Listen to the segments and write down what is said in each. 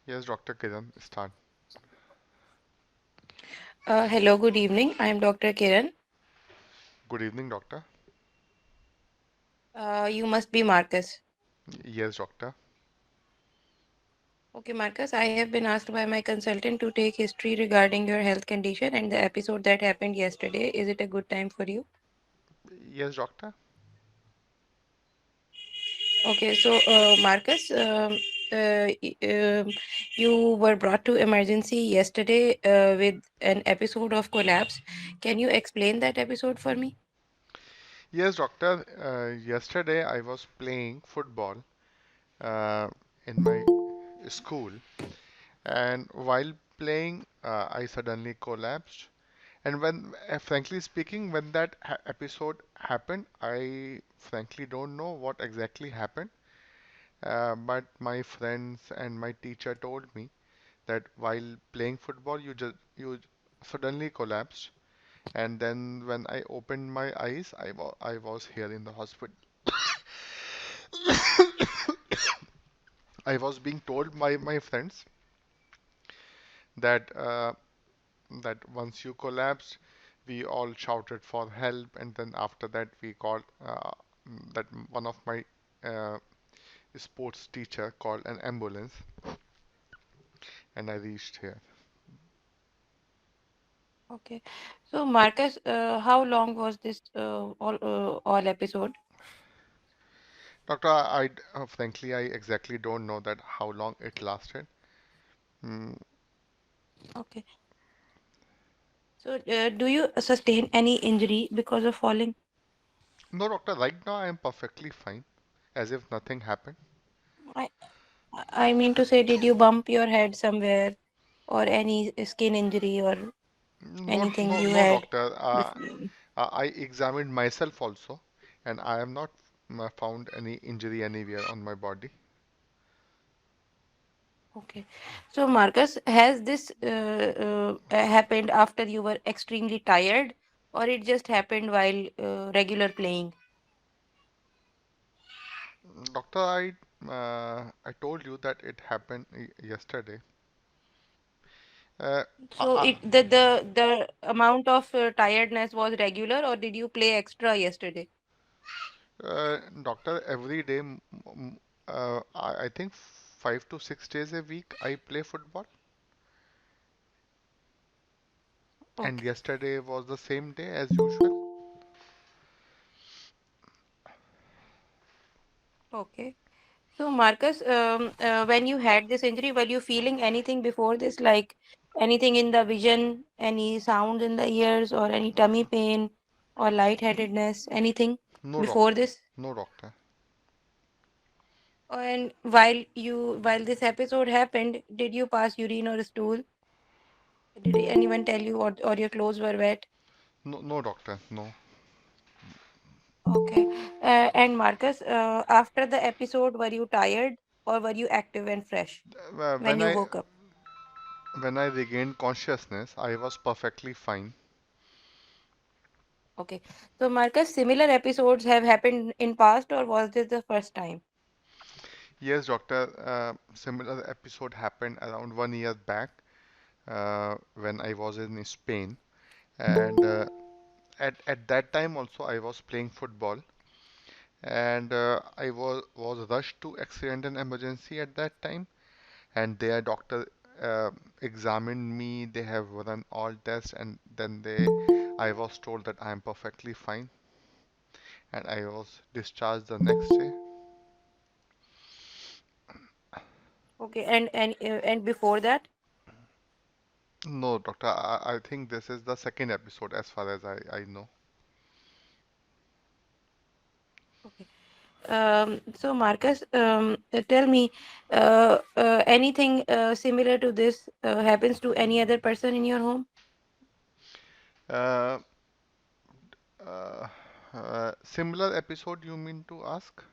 Yes, Dr. Kiran, start. Hello, good evening. I am Dr. Kiran. Good evening, doctor. You must be Marcus. Yes, doctor. Okay, Marcus, I have been asked by my consultant to take history regarding your health condition and the episode that happened yesterday. Is it a good time for you? Yes, doctor. Okay, so Marcus, you were brought to emergency yesterday with an episode of collapse. Can you explain that episode for me? Yes, doctor. Yesterday I was playing football uh, in my school, and while playing, I suddenly collapsed. And frankly speaking, when that episode happened, I frankly don't know what exactly happened. But my friends and my teacher told me that while playing football, you suddenly collapsed. And then when I opened my eyes, I was here in the hospital. I was being told by my friends that that once you collapsed, we all shouted for help, and then after that we called that one of my uh, sports teacher called an ambulance, and I reached here. Okay, so Marcus, how long was this all episode? Doctor, frankly I exactly don't know that how long it lasted. Mm, Okay. So, do you sustain any injury because of falling? no, doctor, right now I am perfectly fine, as if nothing happened. I I mean to say, did you bump your head somewhere or any skin injury or No, anything no, you no, had doctor. before? I examined myself also, and I have not found any injury anywhere on my body. Okay. So, Marcus, has this happened after you were extremely tired, or it just happened while regular playing? Doctor, I told you that it happened yesterday. Uh, So, I, the amount of tiredness was regular, or did you play extra yesterday? doctor, every day, I think 5 to 6 days a week, I play football, and Okay. yesterday was the same day as usual. Okay. So, Marcus, when you had this injury, were you feeling anything before this, like anything in the vision, any sounds in the ears, or any tummy pain or lightheadedness, anything No, before doctor. this? No, doctor. And while this episode happened, did you pass urine or stool? Did anyone tell you, or your clothes were wet? No, no, doctor. No. Okay. And Marcus, after the episode, were you tired or were you active and fresh Uh, when When you I woke up? when I regained consciousness, I was perfectly fine. Okay. So, Marcus, similar episodes have happened in past, or was this the first time? Yes, doctor. Similar episode happened around 1 year back when I was in Spain, and at that time also I was playing football, and I was rushed to accident and emergency at that time, and their doctor uh, examined me. They have run all tests, and then I was told that I am perfectly fine, and I was discharged the next day. Okay. And before that? No, doctor, I think this is the second episode as far as I know. Okay. So, Marcus, tell me, anything similar to this happens to any other person in your home? Uh, Similar episode you mean to ask?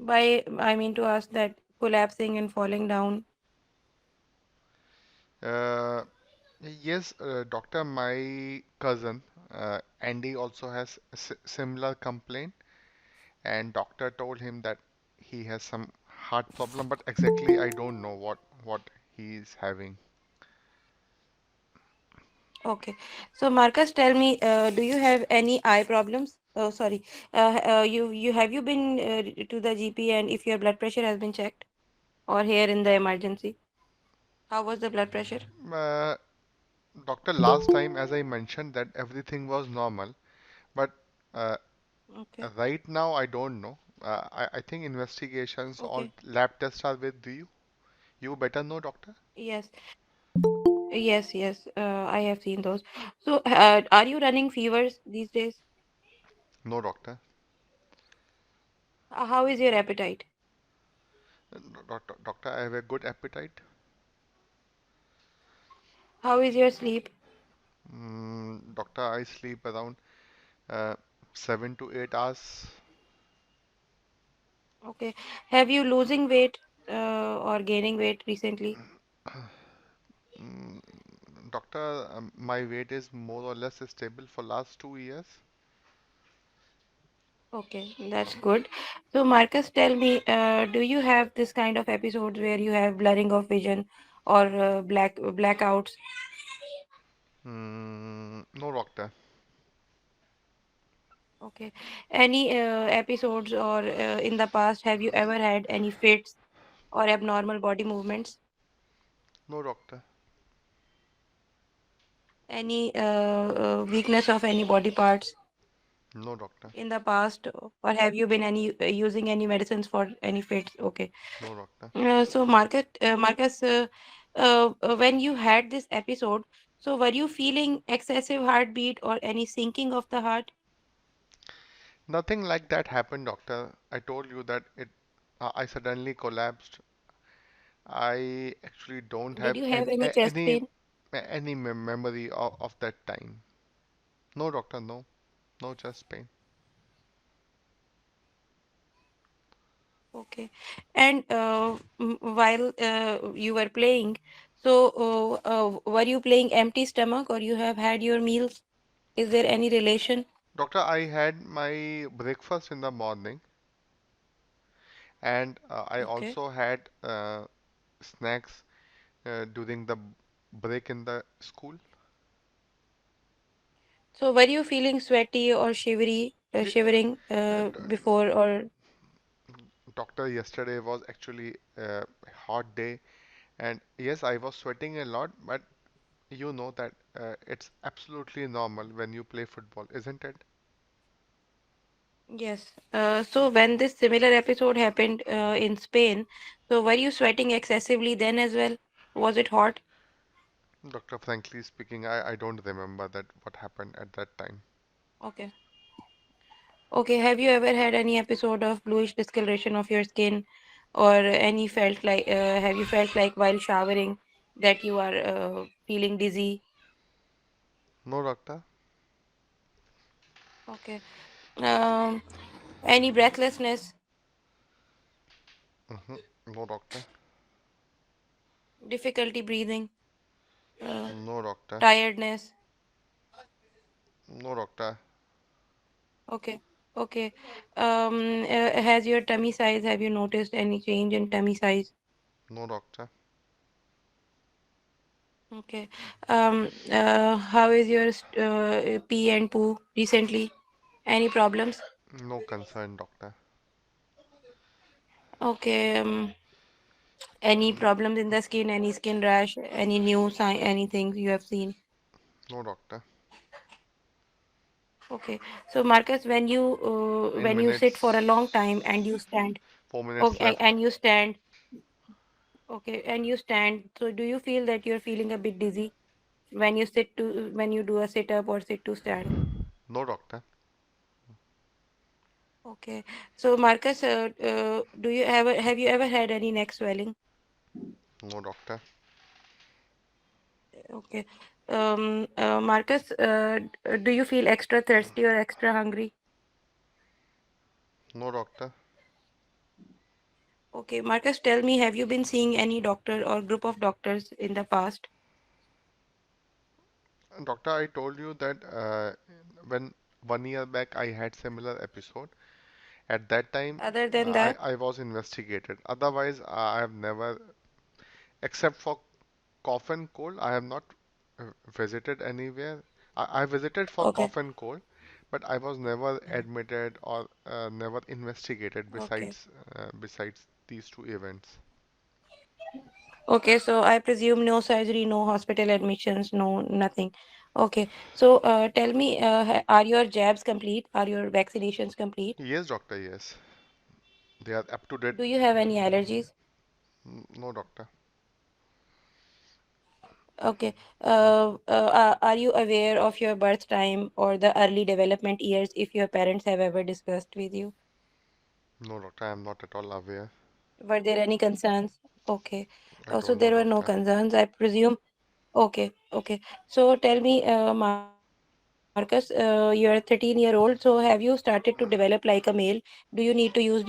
I mean to ask that collapsing and falling down. Uh, yes, doctor, my cousin Andy also has a similar complaint, and doctor told him that he has some heart problem, but exactly I don't know what he is having. Okay. So Marcus, tell me, do you have any eye problems? Oh, sorry. You have you been to the GP, and if your blood pressure has been checked, or here in the emergency? How was the blood pressure? Uh, Doctor, last time, as I mentioned, that everything was normal, but uh, Okay. right now I don't know. I think investigations or Okay. lab tests are with you. You better know, doctor. Yes. Yes. Yes. I have seen those. So, are you running fevers these days? No, doctor. How is your appetite? Doctor, I have a good appetite. How is your sleep? Doctor, I sleep around uh, 7 to 8 hours. Okay. Have you losing weight or gaining weight recently? Mm, Doctor, my weight is more or less stable for last 2 years. Okay, that's good. So, Marcus, tell me, do you have this kind of episodes where you have blurring of vision or blackouts? No, doctor. Okay. Any episodes or in the past, have you ever had any fits or abnormal body movements? No, doctor. Any weakness of any body parts No, doctor. in the past, or have you been any using any medicines for any fits? Okay. No, doctor. Marcus, when you had this episode, so were you feeling excessive heartbeat or any sinking of the heart? Nothing like that happened, doctor. I told you that I suddenly collapsed. I actually don't Did have you have any chest pain? any memory of that time. No, doctor, no. No chest pain. Okay. And while you were playing, so were you playing empty stomach or you have had your meals? Is there any relation? Doctor, I had my breakfast in the morning, and I Okay. also had snacks during the break in the school. So were you feeling sweaty or Ye- shivering d- before or Doctor, yesterday was actually a hot day, and yes, I was sweating a lot, but you know that it's absolutely normal when you play football, isn't it? yes. So when this similar episode happened in Spain, so were you sweating excessively then as well? Was it hot? Doctor, frankly speaking, I don't remember that what happened at that time. Okay. Okay. Have you ever had any episode of bluish discoloration of your skin, or any felt like have you felt like while showering that you are feeling dizzy? No, doctor. Okay. Um, any breathlessness, No, doctor. difficulty breathing, uh, No, doctor. tiredness? No, doctor. Okay. Okay. Has your tummy size, have you noticed any change in tummy size? No, doctor. Okay. How is your pee and poo recently? Any problems? No concern, doctor. Okay. Any problems in the skin, any skin rash, any new sign, anything you have seen? No, doctor. Okay. So Marcus, In when you sit for a minutes, long time and you stand, 4 minutes okay, left. and you stand, okay, and you stand. So do you feel that you're feeling a bit dizzy when you when you do a sit up or sit to stand? No, doctor. Okay. So Marcus, do you ever have you ever had any neck swelling? No, doctor. Okay. Marcus, do you feel extra thirsty or extra hungry? No, doctor. Okay, Marcus, tell me, have you been seeing any doctor or group of doctors in the past? Doctor, I told you that when 1 year back I had similar episode, At that time, Other than that, I was investigated. Otherwise, I have never, except for cough and cold, I have not visited anywhere. I visited for okay, cough and cold, but I was never admitted or never investigated okay. besides these two events. Okay, so I presume no surgery, no hospital admissions, no nothing. Okay, so tell me, are your jabs complete? Are your vaccinations complete? Yes, doctor, yes. They are up to date. Do you have any allergies? No, doctor. Okay, are you aware of your birth time or the early development years if your parents have ever discussed with you? No, doctor, I am not at all aware. Were there any concerns? Okay, I so don't know, there were no doctor. concerns, I presume. Okay, okay. So tell me, Marcus, you're a 13-year-old, so have you started to develop like a male? Do you need to use deodorant?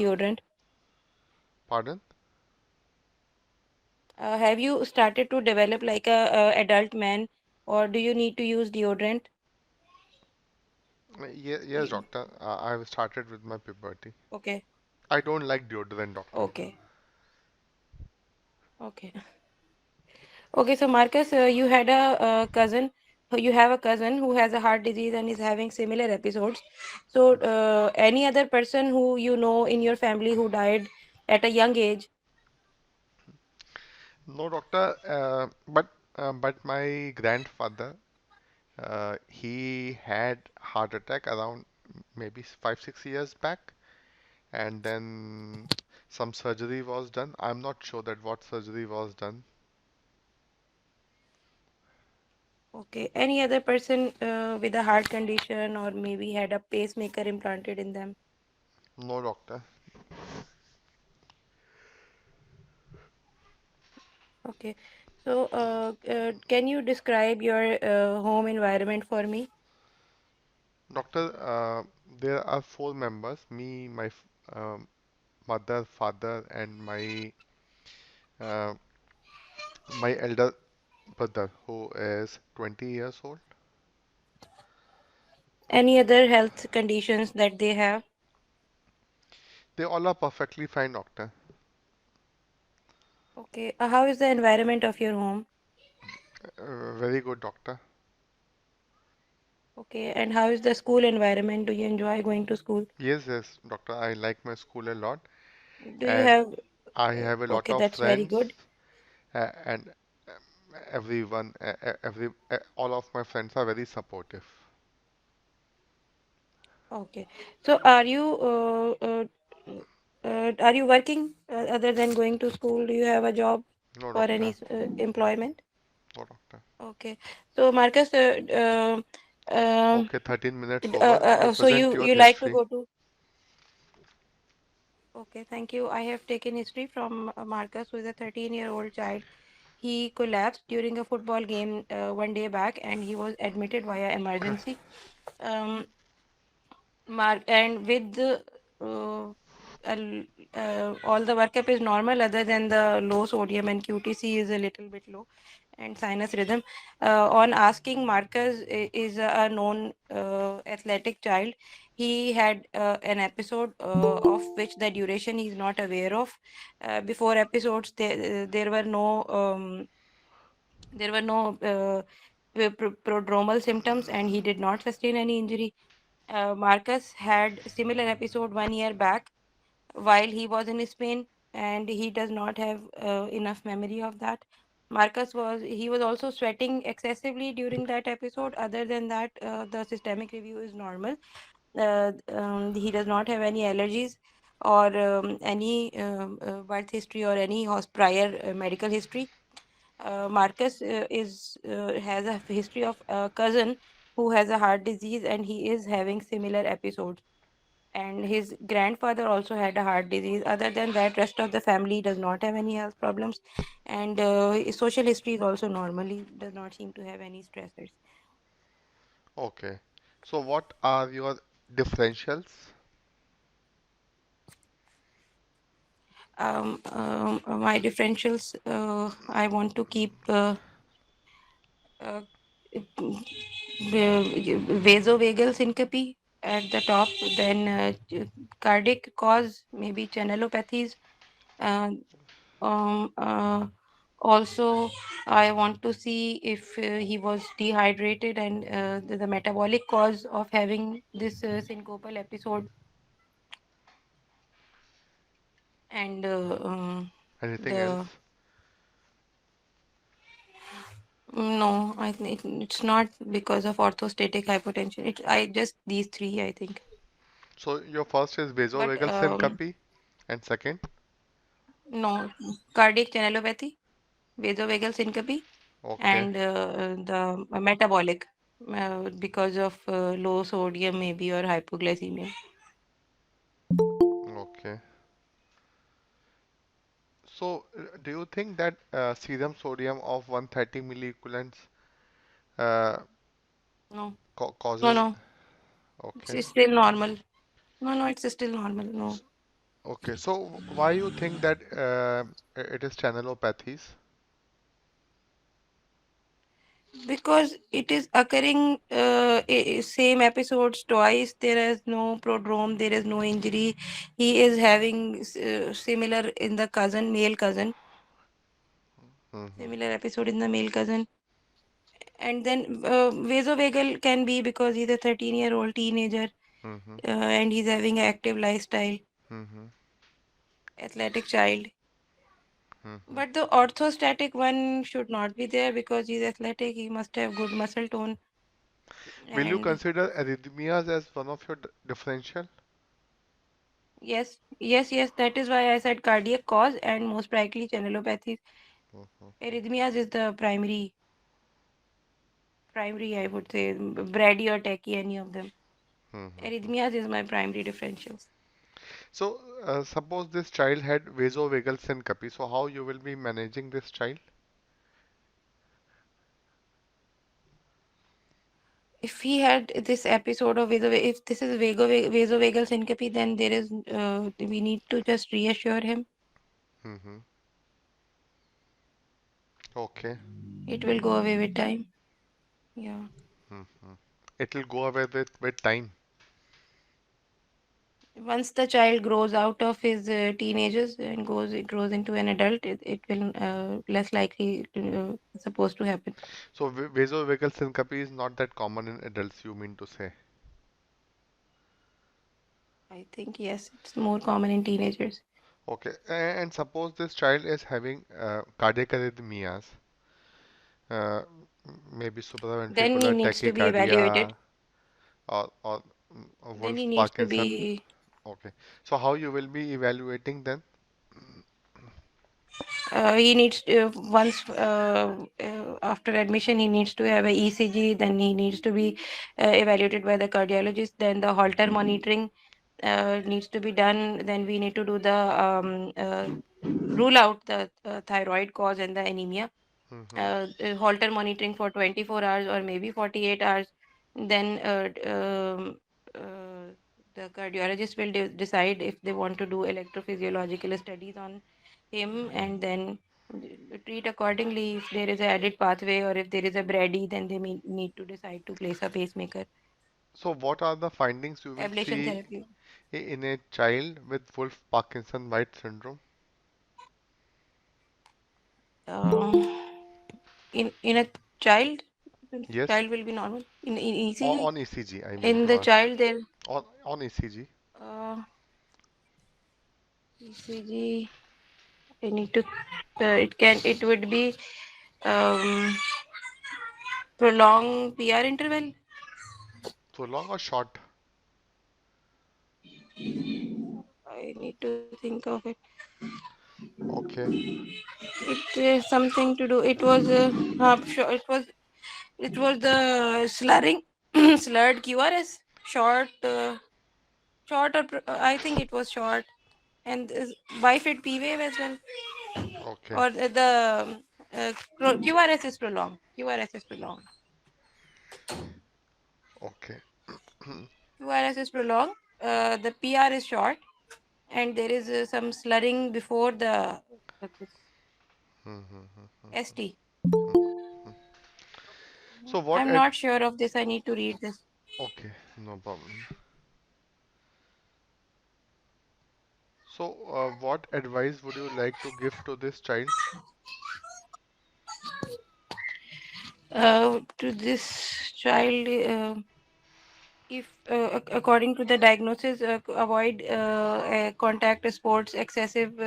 Pardon? Have you started to develop like a adult man, or do you need to use deodorant? Yes, Y- doctor. I have started with my puberty. Okay, I don't like deodorant, doctor. okay, okay. Okay, so Marcus, you had a you have a cousin who has a heart disease and is having similar episodes. So, any other person who you know in your family who died at a young age? No, doctor. But my grandfather, he had heart attack around maybe 5, 6 years back, and then some surgery was done. I'm not sure that what surgery was done. Okay, any other person with a heart condition or maybe had a pacemaker implanted in them? No, doctor. Okay, so can you describe your home environment for me? Doctor, there are four members: me, mother, father, and uh, my elder brother, who is 20 years old. Any other health conditions that they have? They all are perfectly fine, doctor. Okay, how is the environment of your home? Very good, doctor. Okay, and how is the school environment? Do you enjoy going to school? Yes, yes, doctor. I like my school a lot, Do you and have, I have a lot okay, of that's very friends, good. and everyone, all of my friends are very supportive. Okay, so are you working other than going to school? Do you have a job No, or any doctor. employment? No, doctor. Okay, so Marcus, Okay, 13 minutes over. You so present your you like to history. go to. Okay, thank you. I have taken history from Marcus, who is a 13-year-old child. He collapsed during a football game one day back, and he was admitted via emergency. Um, Mark and with the al- all the workup is normal other than the low sodium and QTC is a little bit low and sinus rhythm. On asking, Marcus is a known athletic child. He had an episode of which the duration he is not aware of. Before episodes, there were no prodromal symptoms, and he did not sustain any injury. Marcus had similar episode 1 year back while he was in Spain, and he does not have enough memory of that. He was also sweating excessively during that episode. Other than that, the systemic review is normal. He does not have any allergies or any birth history or any prior medical history. Marcus is has a history of a cousin who has a heart disease, and he is having similar episodes. And his grandfather also had a heart disease. Other than that, rest of the family does not have any health problems, and his social history is also normally does not seem to have any stressors. Okay. So what are your differentials? My differentials, I want to keep uh, vasovagal syncope. at the top. Then cardiac cause, maybe channelopathies. Uh, um, uh, Also, I want to see if he was dehydrated, and the metabolic cause of having this syncopal episode. And Anything the else? no, I think it's not because of orthostatic hypotension. I just these three, I think. So your first is But vasovagal syncope, and second? no, cardiac channelopathy, vasovagal syncope, Okay, and the metabolic because of low sodium maybe or hypoglycemia. okay. So do you think that serum sodium of 130 milliequivalents uh, No, no, causes? no. Okay. It's still normal. No, no, it's still normal. No, Okay, so why you think that it is channelopathies? because it is occurring same episodes twice. There is no prodrome. There is no injury. He is having similar in the cousin, male cousin. Mm-hmm, Similar episode in the male cousin. And then vasovagal can be because he's a 13-year-old teenager mm-hmm, and he's having an active lifestyle, mm-hmm, athletic child. mm-hmm. But the orthostatic one should not be there because he's athletic. He must have good muscle tone. Will you And consider arrhythmias as one of your differential? yes, yes, yes. That is why I said cardiac cause and most likely channelopathy. Mm-hmm, Arrhythmias is the primary, I would say, Brady or Techie, any of them. mm-hmm. Arrhythmias is my primary differential. So suppose this child had vasovagal syncope. So how you will be managing this child? If he had this episode of if this is vasovagal syncope, then there is we need to just reassure him. Mm-hmm. Okay. It will go away with time. Yeah. Mm-hmm. It will go away with time. Once the child grows out of his teenagers and grows into an adult, it will less likely supposed to happen. So vasovagal syncope is not that common in adults, you mean to say? I think yes, it's more common in teenagers. Okay. And suppose this child is having cardiac arrhythmias, uh, maybe Then he supraventricular needs to be evaluated. tachycardia or Then he Wolf needs to Parkinson. be Okay. So how you will be evaluating then? he needs to, once after admission he needs to have a ECG. Then he needs to be evaluated by the cardiologist. Then the Holter monitoring needs to be done. Then we need to do the rule out the thyroid cause and the anemia. Mm-hmm. Holter monitoring for 24 hours or maybe 48 hours. Then the cardiologist will decide if they want to do electrophysiological studies on him, and then treat accordingly. If there is a added pathway or if there is a Brady, then they may need to decide to place a pacemaker. So what are the findings you will Ablation see therapy. in a child with Wolf Parkinson White syndrome? Um, in a child, the Yes, child will be normal. In ECG, on ECG, I mean in to the ask. child there. On ECG. Uh, ECG. I need to. It would be um, prolonged PR interval. So long or short? I need to think of it. Okay, It is something to do. It was sure, it was the slurring slurred QRS short short or I think it was short, and bifid P wave as well, okay, or the QRS is prolonged. QRS is prolonged. okay. QRS is prolonged. The PR is short, and there is some slurring before the this ST. So what I'm at not sure of this. I need to read this. okay, no problem. So, what advice would you like to give to this child? To this child, if according to the diagnosis, avoid contact sports, excessive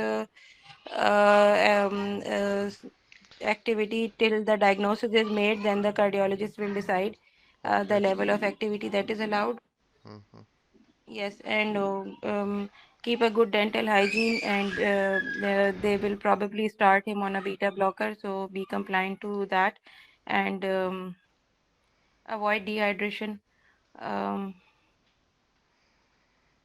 activity till the diagnosis is made, then the cardiologist will decide the Okay. level of activity that is allowed. Mm-hmm. Yes, and keep a good dental hygiene, and they will probably start him on a beta blocker, so be compliant to that, and avoid dehydration, um,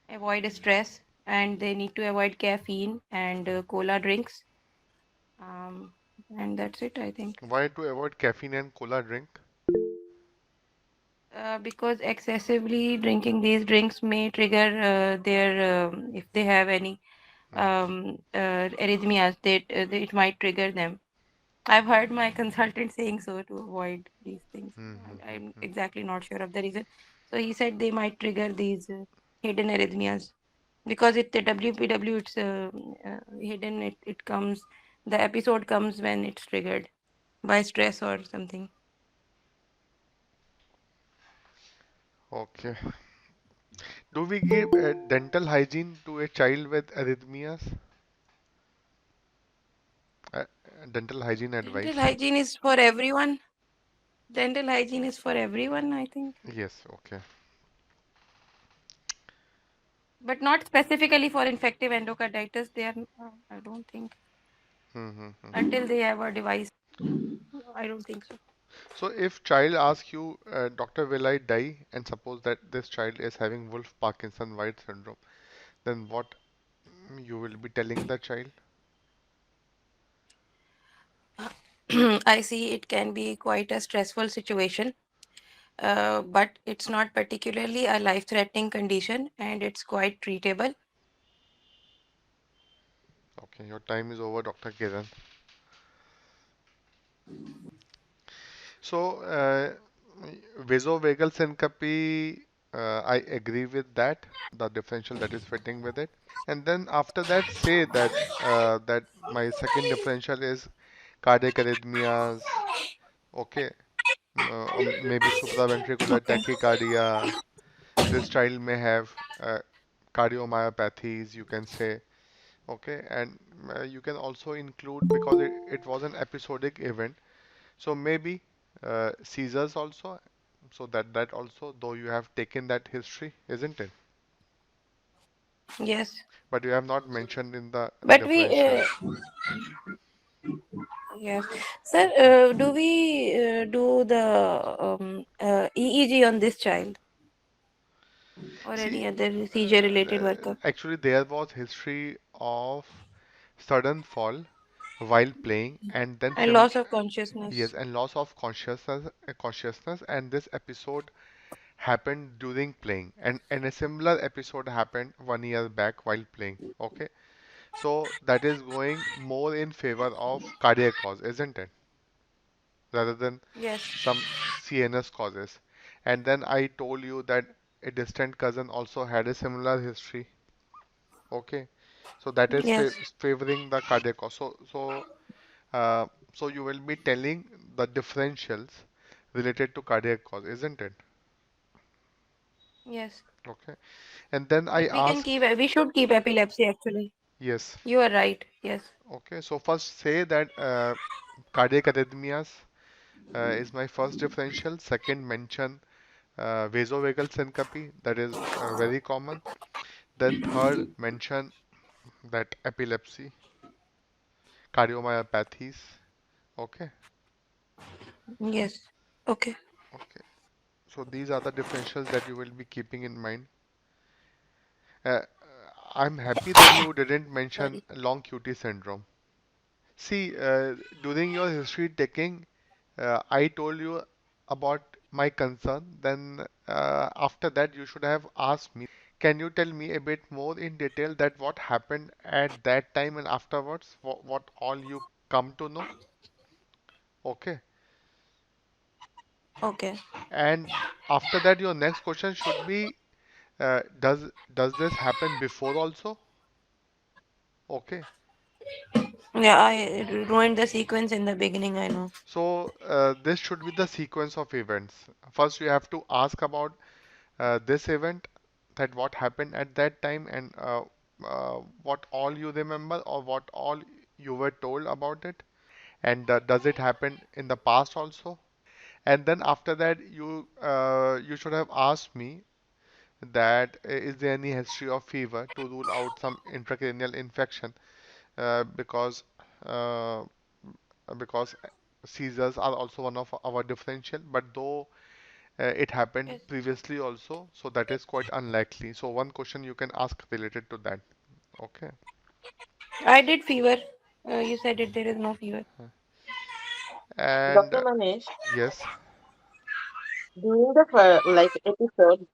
avoid stress, and they need to avoid caffeine and cola drinks. Um, and that's it, I think. Why to avoid caffeine and cola drink? Because excessively drinking these drinks may trigger their, if they have any arrhythmias, it might trigger them. I've heard my consultant saying so to avoid these things. I'm Mm-hmm. exactly not sure of the reason. So he said they might trigger these hidden arrhythmias because the WPW, it's hidden. It comes, the episode comes when it's triggered by stress or something. Okay. Do we give dental hygiene to a child with arrhythmias? Uh, Dental hygiene Dental advice? hygiene is for everyone. Dental hygiene is for everyone, I think, Yes, okay. but not specifically for infective endocarditis. They are, I don't think, Mm-hmm. until they have a device. I don't think so. So if child asks you, doctor, will I die? And suppose that this child is having Wolff Parkinson White syndrome, then what you will be telling the child? I see it can be quite a stressful situation, but it's not particularly a life-threatening condition and it's quite treatable. Okay, your time is over, Dr. Kiran. So, vasovagal syncope, I agree with that, the differential that is fitting with it. And then after that, say that that my second differential is cardiac arrhythmias, okay, maybe supraventricular Okay. tachycardia. This child may have cardiomyopathies, you can say, okay, and you can also include because it was an episodic event, so maybe seizures also, so that also, though you have taken that history, isn't it? Yes. But you have not mentioned in the But differential. yes. Sir, do we do the EEG on this child or See, any other seizure related workup? actually there was history of sudden fall while playing and then And loss of consciousness. yes, and loss of consciousness, and this episode happened during playing, and a similar episode happened 1 year back while playing, okay. So that is going more in favor of cardiac cause, isn't it, rather than Yes. some CNS causes. And then I told you that a distant cousin also had a similar history, okay. So that is Yes. favoring the cardiac cause. Uh, so you will be telling the differentials related to cardiac cause, isn't it? Yes. Okay. And then I But ask, we should keep epilepsy actually. yes. You are right. Yes. Okay. So first say that cardiac arrhythmias is my first differential. Second, mention vasovagal syncope, that is very common. Then third, mention that epilepsy, cardiomyopathies. Okay. Yes. Okay. Okay. So these are the differentials that you will be keeping in mind. Uh, I'm happy that you didn't mention Sorry. long QT syndrome. See, during your history taking, I told you about my concern. Then after that, you should have asked me that. Can you tell me a bit more in detail that what happened at that time and afterwards? What all you come to know? Okay. Okay. And after that, your next question should be, does this happen before also? Okay. Yeah, I ruined the sequence in the beginning, I know. So this should be the sequence of events. First, you have to ask about this event, that what happened at that time, and what all you remember or what all you were told about it, and does it happen in the past also? And then after that, you should have asked me that is there any history of fever to rule out some intracranial infection, because uh, because seizures are also one of our differential, but though it happened Yes. previously also, so that is quite unlikely. So one question you can ask related to that. Okay. I did fever. You said it, there is no fever. And Dr. Manish, yes. during the episode,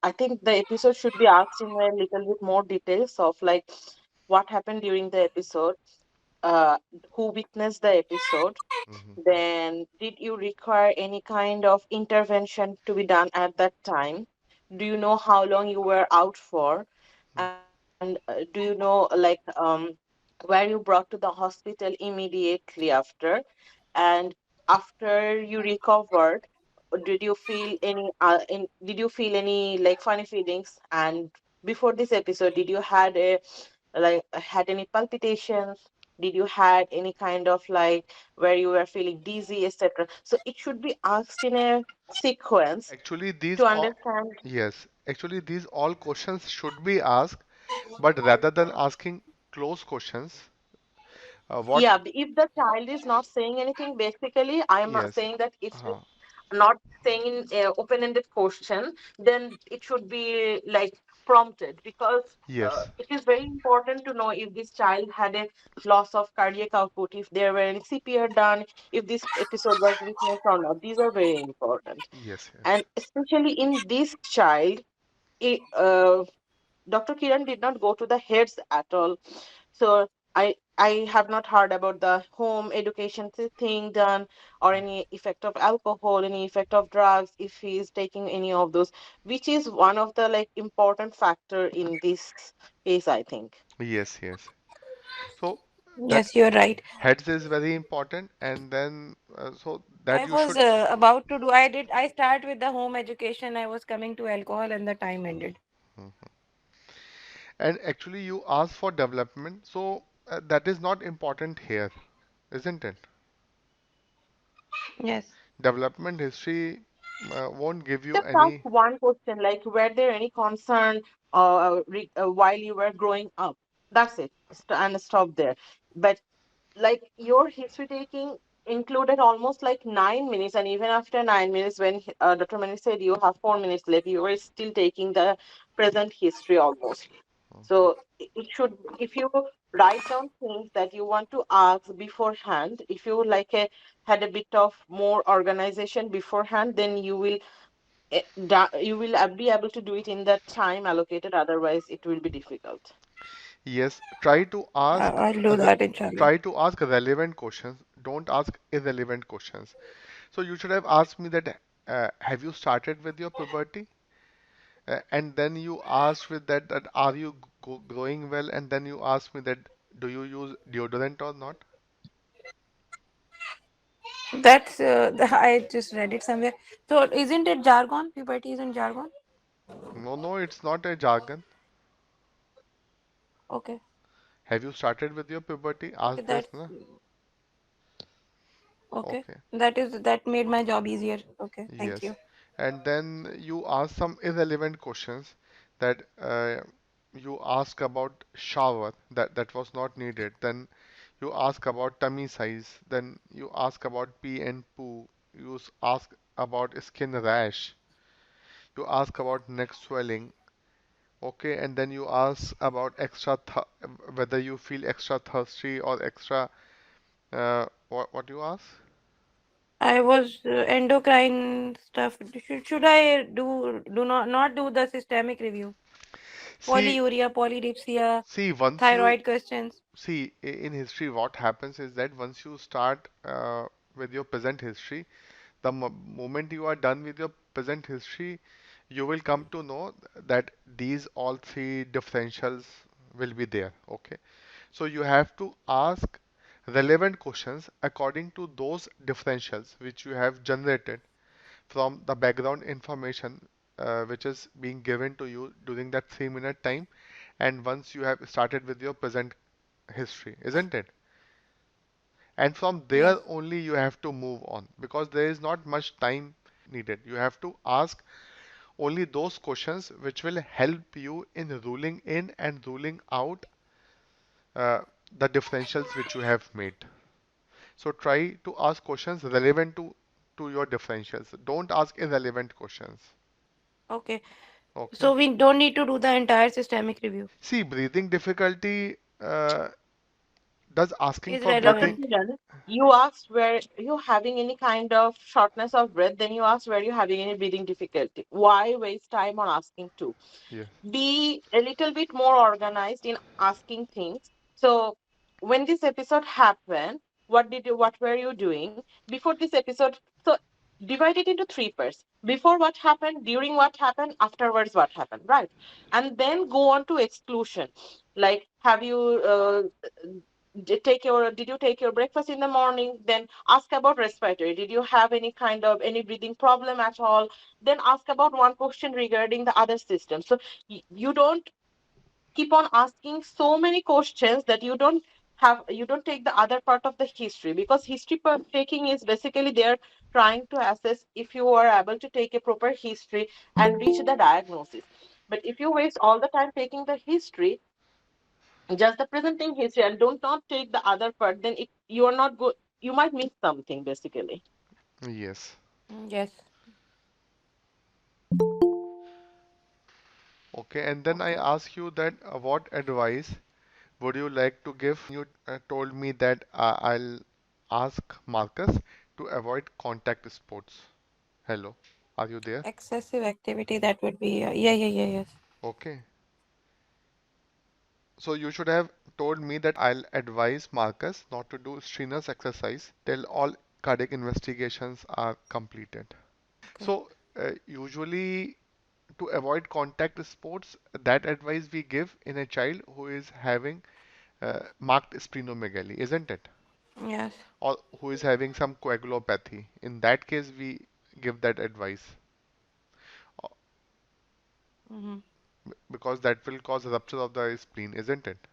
I think the episode should be asked in a little bit more details of like what happened during the episode, uh, who witnessed the episode, Mhm. then did you require any kind of intervention to be done at that time? Do you know how long you were out for? And do you know were you brought to the hospital immediately after? And after you recovered, did you feel any did you feel any like funny feelings? And before this episode, did you had any palpitations? Did you had any kind of like where you were feeling dizzy, etc.? So it should be asked in a sequence Actually, these to all, understand. yes, actually these all questions should be asked, but rather than asking close questions, what, Yeah, if the child is not saying anything, basically, I am yes, saying that if uh, not saying in open-ended question, then it should be like prompted because yes, it is very important to know if this child had a loss of cardiac output, if there were any CPR done, if this episode was witnessed or not. These are very important, yes, yes. and especially in this child, Dr. Kiran did not go to the heads at all. So I have not heard about the home education thing done or any effect of alcohol, any effect of drugs, if he is taking any of those, which is one of the like important factor in this case, I think. Yes, yes. So that Yes, you're right. heads is very important, and then so that I you was should. about to do, I start with the home education. I was coming to alcohol and the time ended. Mhm. And actually, you ask for development, so that is not important here, isn't it? Yes. Development history won't give you Just ask any. one question, like were there any concern while you were growing up? That's it, and stop there. But like your history taking included almost like 9 minutes, and even after 9 minutes, when Dr. Mani said you have 4 minutes left, you were still taking the present history almost. Mhm. So it should, if you write down things that you want to ask beforehand, if you had a bit of more organization beforehand, then you will be able to do it in the time allocated. Otherwise, it will be difficult. Yes, try to ask. I'll do that, inshallah. Try to ask relevant questions. Don't ask irrelevant questions. So you should have asked me that have you started with your puberty? And then you asked with that are you growing well? And then you asked me that do you use deodorant or not? That's I just read it somewhere. So isn't it jargon? Puberty isn't jargon? No, no, it's not a jargon. Okay. Have you started with your puberty? Okay, Ask this, that's na? okay. Okay. That made my job easier. Okay, thank Yes. you. And then you ask some irrelevant questions that you ask about shower that was not needed. Then you ask about tummy size. Then you ask about pee and poo. Ask about skin rash. You ask about neck swelling. Okay, and then you ask about whether you feel extra thirsty or extra what you ask? I was endocrine stuff. Should I do not do the systemic review? See, Polyuria, polydipsia, see, once you thyroid questions. see in history, what happens is that once you start with your present history, the moment you are done with your present history, you will come to know that these all three differentials will be there. Okay, So you have to ask relevant questions according to those differentials which you have generated from the background information which is being given to you during that 3 minute time, and once you have started with your present history, isn't it? And from there Yes. only you have to move on because there is not much time needed. You have to ask only those questions which will help you in ruling in and ruling out uh, the differentials which you have made. So try to ask questions relevant to your differentials. Don't ask irrelevant questions. Okay. Okay. So we don't need to do the entire systemic review. See, breathing difficulty, does asking Is for Dr. breathing. relevant. Kiran, you asked where you having any kind of shortness of breath, then you asked where you having any breathing difficulty. Why waste time on asking two? Yes. Be a little bit more organized in asking things. So when this episode happened, what were you doing before this episode? So divide it into three parts. Before what happened, during what happened, afterwards what happened, right? And then go on to exclusion. Like have you did you take your breakfast in the morning? Then ask about respiratory. Did you have any kind of any breathing problem at all? Then ask about one question regarding the other system. So you don't keep on asking so many questions that you don't take the other part of the history, because taking is basically they're trying to assess if you are able to take a proper history and reach the diagnosis. But if you waste all the time taking the history, just the presenting history, and don't not take the other part, then you are not good, you might miss something basically. Yes. Yes. Okay. And then I Okay. ask you that what advice would you like to give when you told me that I'll ask Marcus to avoid contact sports? Hello. Are you there? Excessive activity, that would be, yeah, yeah, yeah, yes. Okay. So you should have told me that I'll advise Marcus not to do strenuous exercise till all cardiac investigations are completed. Okay. So usually to avoid contact sports, that advice we give in a child who is having marked splenomegaly, isn't it? Yes. Or who is having some coagulopathy. In that case, we give that advice Mm-hmm. because that will cause rupture of the spleen, isn't it?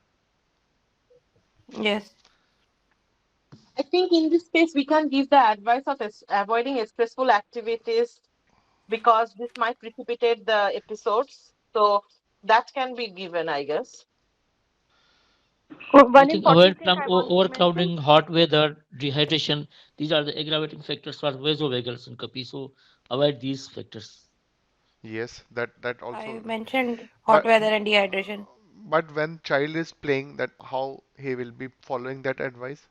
Yes. I think in this space we can give the advice of avoiding stressful activities, because this might precipitate the episodes. So that can be given, I guess. I One think important avoid thing I want to mention. overcrowding, hot weather, dehydration. These are the aggravating factors for vasovagal syncope. So avoid these factors. Yes, that I also. mentioned hot But weather and dehydration. but when child is playing, that how he will be following that advice?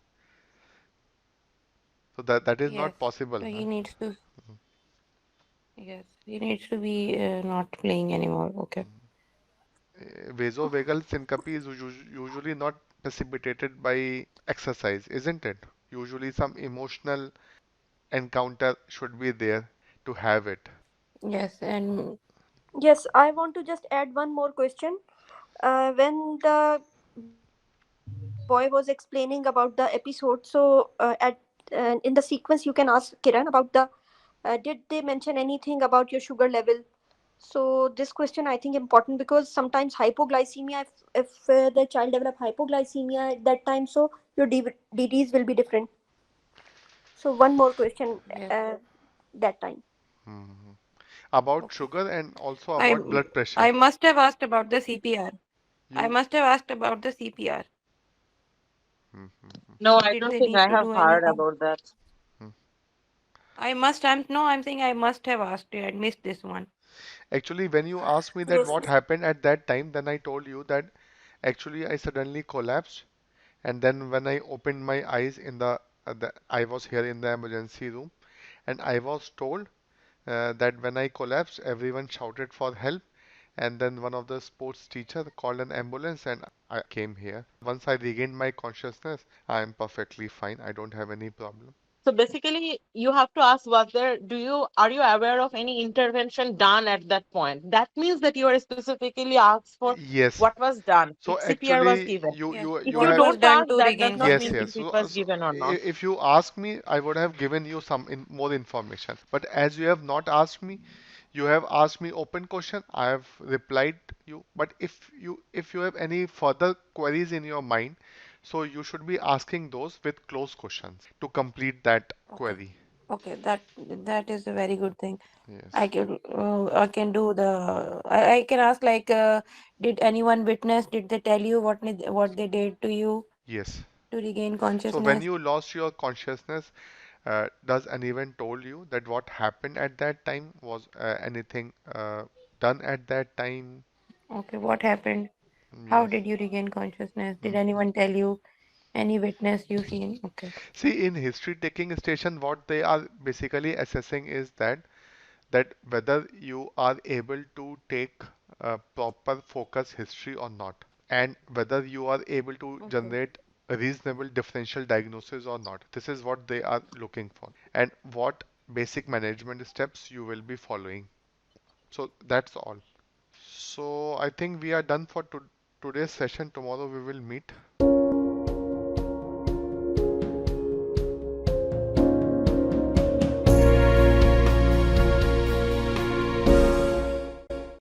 So that is Yes. not possible, So huh? he needs to, yes, he needs to be not playing anymore. Okay. Vasovagal syncope is usually not precipitated by exercise, isn't it? Usually some emotional encounter should be there to have it. Yes. And Yes, I want to just add one more question. When the boy was explaining about the episode, so in the sequence you can ask Kiran about the did they mention anything about your sugar level? So this question I think important, because sometimes hypoglycemia, if the child develop hypoglycemia at that time, so your DDs will be different. So one more question yes. uh, that time. Mhm. About Okay. sugar and also I about blood pressure. I must have asked about the CPR. I You must have asked about the CPR. Mhm. No, I Did don't they think need I to have do heard anything? about that. I'm saying I must have asked you. I missed this one. Actually, when you asked me that Yes. what happened at that time, then I told you that actually I suddenly collapsed, and then when I opened my eyes I was here in the emergency room, and I was told that when I collapsed, everyone shouted for help, and then one of the sports teacher called an ambulance, and I came here. Once I regained my consciousness, I am perfectly fine. I don't have any problem. So basically, you have to ask, was there, are you aware of any intervention done at that point? That means that you are specifically asked for Yes. what was done, So if CPR was actually, given. you Yes. you If you you What have was don't done ask, to that does regain not yes, mean yes. if consciousness? it So, was given or not. if you ask me, I would have given you some more information. But as you have not asked me, you have asked me open question. I have replied you. But if you have any further queries in your mind, so you should be asking those with close questions to complete that Okay. query. Okay. That is a very good thing. Yes. I can do the I can ask like did anyone witness? Did they tell you what they did to you Yes. to regain So when consciousness? you lost your consciousness, does anyone told you that what happened at that time was anything done at that time? Okay, what happened? How Yes. did you regain consciousness? Did Mm. anyone tell you? Any witness you seen? Okay. See, in history taking station, what they are basically assessing is that whether you are able to take proper focus history or not, and whether you are able to Okay. generate a reasonable differential diagnosis or not. This is what they are looking for, and what basic management steps you will be following. So that's all. So I think we are done for today's session. Tomorrow we will meet.